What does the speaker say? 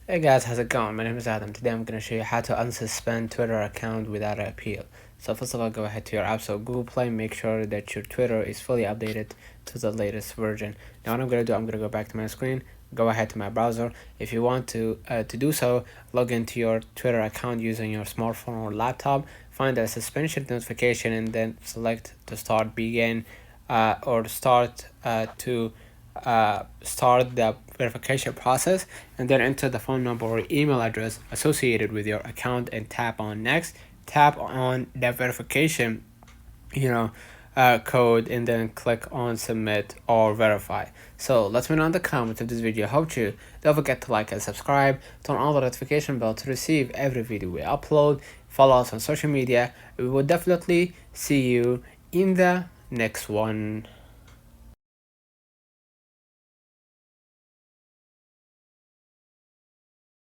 Hey guys, how's it going? My name is Adam. Today I'm going to show you how to unsuspend Twitter account without an appeal. So first of all, go ahead to your App Store, Google Play, make sure that your Twitter is fully updated to the latest version. Now what I'm going to do, I'm going to go back to my screen, go ahead to my browser. If you want to do so, log into your Twitter account using your smartphone or laptop, find the suspension notification and then select to start begin or start the verification process, and then enter the phone number or email address associated with your account and tap on next. Tap on the verification code and then click on submit or verify. So let's move on the comments if this video helped you. Don't forget to like and subscribe, turn on the notification bell to receive every video we upload, follow us on social media. We will definitely see you in the next one.